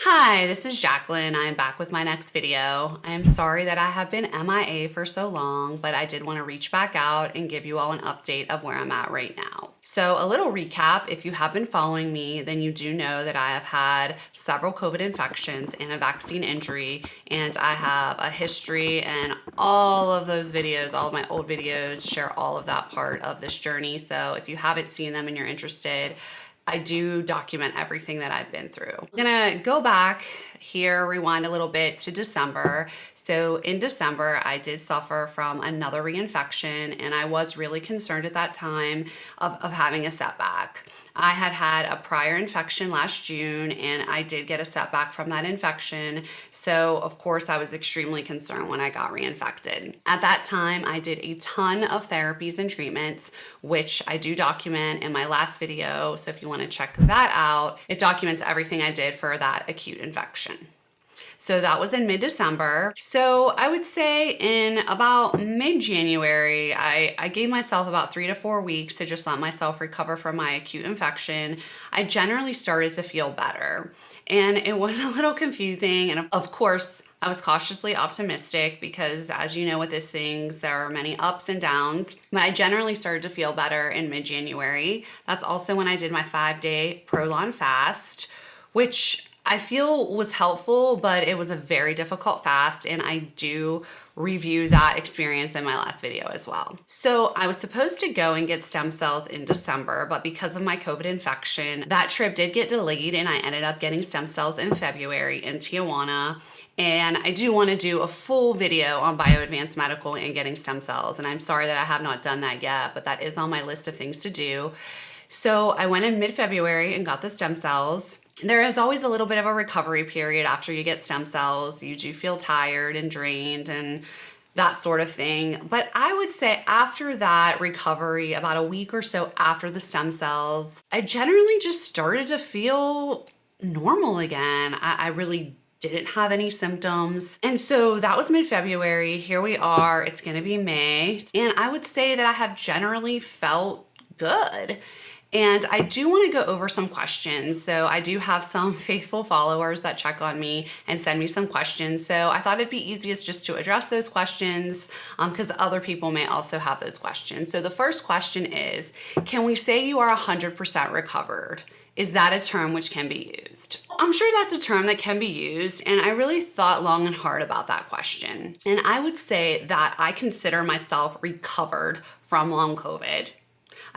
Hi, this is Jacqueline. I'm back with my next video. I am sorry that I have been MIA for so long, but I did want to reach back out and give you all an update of where I'm at right now. So a little recap, if you have been following me, then you do know that I have had several COVID infections and a vaccine injury, and I have a history, and all of those videos, all of my old videos share all of that part of this journey. So if you haven't seen them and you're interested, I do document everything that I've been through. I'm gonna go back here, rewind a little bit to December. So in December, I did suffer from another reinfection, and I was really concerned at that time of having a setback. I had had a prior infection last June, and I did get a setback from that infection. So of course I was extremely concerned when I got reinfected. At that time, I did a ton of therapies and treatments, which I do document in my last video. So if you want to check that out, it documents everything I did for that acute infection. So that was in mid-December. So I would say in about mid-January, I gave myself about 3 to 4 weeks to just let myself recover from my acute infection. I generally started to feel better. And it was a little confusing. And of course, I was cautiously optimistic because, as you know, with these things, there are many ups and downs. But I generally started to feel better in mid-January. That's also when I did my 5-day Prolon fast, which I feel was helpful, but it was a very difficult fast, and I do review that experience in my last video as well. So I was supposed to go and get stem cells in December, but because of my COVID infection, that trip did get delayed, and I ended up getting stem cells in February in Tijuana. And I do want to do a full video on BioAdvance Medical and getting stem cells, and I'm sorry that I have not done that yet, but that is on my list of things to do. So I went in mid-February and got the stem cells. There is always a little bit of a recovery period after you get stem cells. You do feel tired and drained and that sort of thing. But I would say after that recovery, about a week or so after the stem cells, I generally just started to feel normal again. I really didn't have any symptoms. And so that was mid-February. Here we are. It's going to be May. And I would say that I have generally felt good. And I do want to go over some questions. So I do have some faithful followers that check on me and send me some questions. So I thought it'd be easiest just to address those questions because other people may also have those questions. So the first question is, can we say you are 100% recovered? Is that a term which can be used? I'm sure that's a term that can be used, and I really thought long and hard about that question. And I would say that I consider myself recovered from long COVID.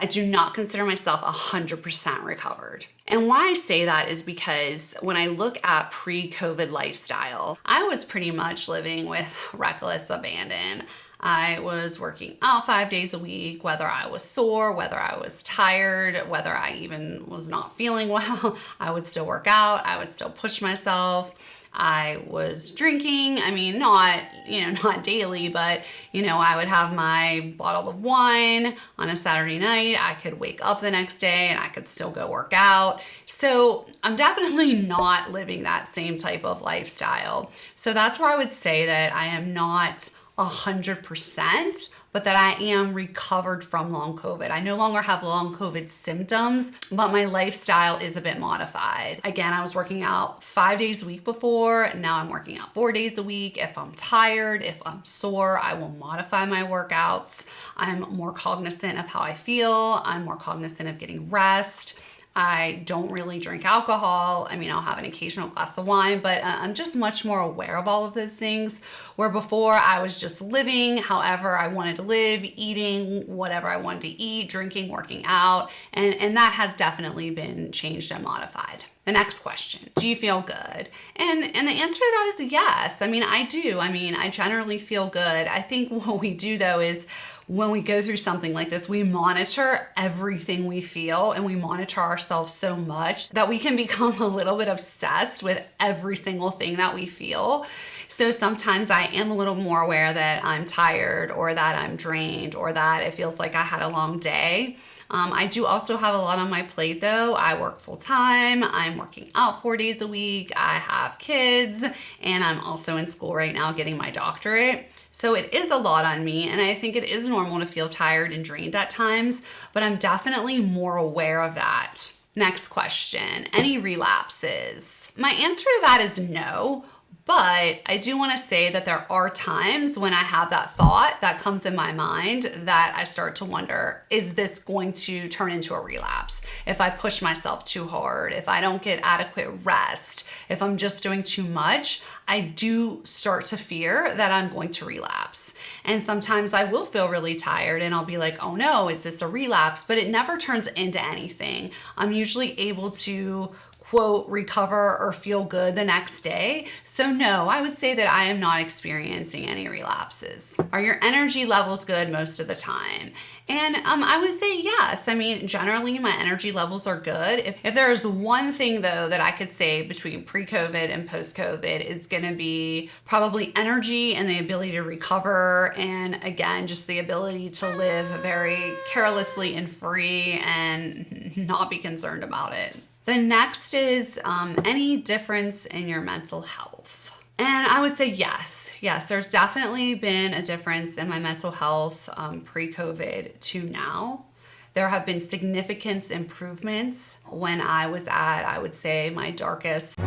I do not consider myself 100% recovered. And why I say that is because when I look at pre-COVID lifestyle, I was pretty much living with reckless abandon. I was working out 5 days a week, whether I was sore, whether I was tired, whether I even was not feeling well, I would still work out, I would still push myself. I was drinking, not daily, but, I would have my bottle of wine on a Saturday night. I could wake up the next day and I could still go work out. So I'm definitely not living that same type of lifestyle. So that's where I would say that I am not 100%, but that I am recovered from long COVID. I no longer have long COVID symptoms, but my lifestyle is a bit modified. Again, I was working out 5 days a week before. Now I'm working out 4 days a week. If I'm tired, if I'm sore, I will modify my workouts. I'm more cognizant of how I feel. I'm more cognizant of getting rest. I don't really drink alcohol. I'll have an occasional glass of wine, but I'm just much more aware of all of those things. Where before I was just living however I wanted to live, eating whatever I wanted to eat, drinking, working out, and that has definitely been changed and modified. The next question, do you feel good? And the answer to that is yes. I do. I generally feel good. I think what we do though is when we go through something like this, we monitor everything we feel and we monitor ourselves so much that we can become a little bit obsessed with every single thing that we feel. So sometimes I am a little more aware that I'm tired or that I'm drained or that it feels like I had a long day. I do also have a lot on my plate though. I work full time. I'm working out 4 days a week. I have kids and I'm also in school right now getting my doctorate. So it is a lot on me, and I think it is normal to feel tired and drained at times, but I'm definitely more aware of that. Next question, any relapses? My answer to that is no. But I do want to say that there are times when I have that thought that comes in my mind that I start to wonder, is this going to turn into a relapse? If I push myself too hard, if I don't get adequate rest, if I'm just doing too much, I do start to fear that I'm going to relapse. And sometimes I will feel really tired and I'll be like, oh no, is this a relapse? But it never turns into anything. I'm usually able to quote, recover or feel good the next day. So no, I would say that I am not experiencing any relapses. Are your energy levels good most of the time? And I would say yes. I mean, generally my energy levels are good. If there's one thing though that I could say between pre-COVID and post-COVID, is gonna be probably energy and the ability to recover. And again, just the ability to live very carelessly and free and not be concerned about it. The next is any difference in your mental health. And I would say yes, there's definitely been a difference in my mental health pre-COVID to now. There have been significant improvements. When I was at, I would say, my darkest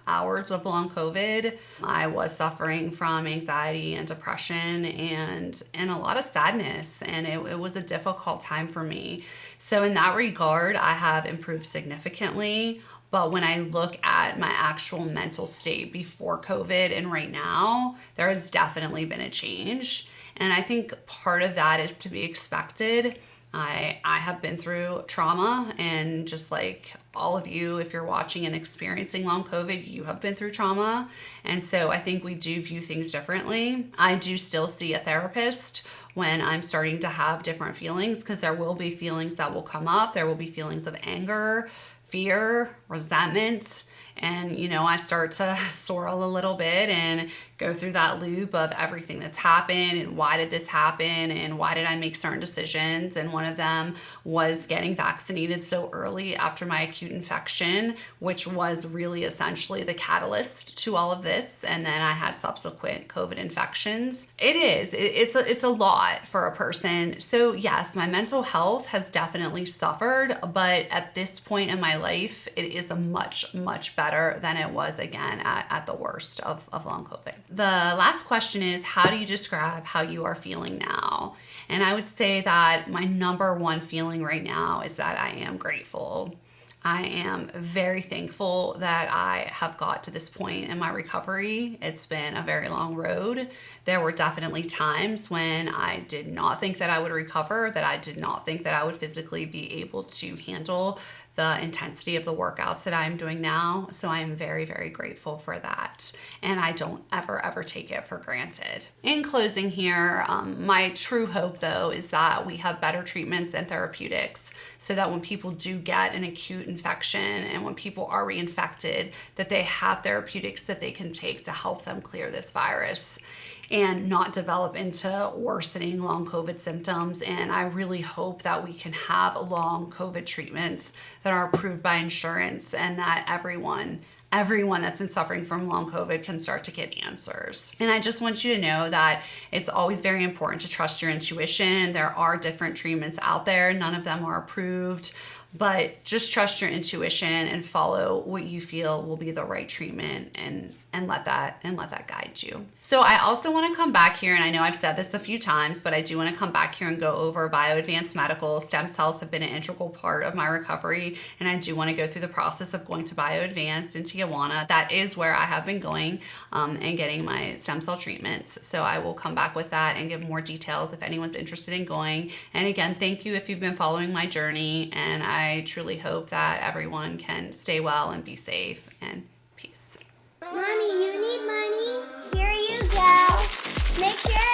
hours of long COVID, I was suffering from anxiety and depression and a lot of sadness, and it was a difficult time for me. So in that regard, I have improved significantly. But when I look at my actual mental state before COVID and right now, there has definitely been a change. And I think part of that is to be expected. I have been through trauma, and just like all of you, if you're watching and experiencing long COVID, you have been through trauma. And so I think we do view things differently. I do still see a therapist when I'm starting to have different feelings, because there will be feelings that will come up. There will be feelings of anger, fear, resentment. And, I start to swirl a little bit and go through that loop of everything that's happened and why did this happen and why did I make certain decisions. And one of them was getting vaccinated so early after my acute infection, which was really essentially the catalyst to all of this. And then I had subsequent COVID infections. It's a lot for a person. So yes, my mental health has definitely suffered, but at this point in my life, it is a much, much better than it was again at the worst of long COVID. The last question is, how do you describe how you are feeling now? And I would say that my number one feeling right now is that I am grateful. I am very thankful that I have got to this point in my recovery. It's been a very long road. There were definitely times when I did not think that I would recover, that I did not think that I would physically be able to handle the intensity of the workouts that I'm doing now. So I am very, very grateful for that. And I don't ever take it for granted. In closing here, my true hope though is that we have better treatments and therapeutics so that when people do get an acute infection and when people are reinfected, that they have therapeutics that they can take to help them clear this virus and not develop into worsening long COVID symptoms. And I really hope that we can have long COVID treatments that are approved by insurance and that everyone that's been suffering from long COVID can start to get answers. And I just want you to know that it's always very important to trust your intuition. There are different treatments out there. None of them are approved. But just trust your intuition and follow what you feel will be the right treatment and let that guide you. So I also want to come back here, and I know I've said this a few times, but I do want to come back here and go over BioAdvanced Medical. Stem cells have been an integral part of my recovery, and I do want to go through the process of going to BioAdvanced in Tijuana. That is where I have been going and getting my stem cell treatments. So I will come back with that and give more details if anyone's interested in going. And again, thank you if you've been following my journey, and I truly hope that everyone can stay well and be safe, and peace. Mommy, you need money? Here you go. Make sure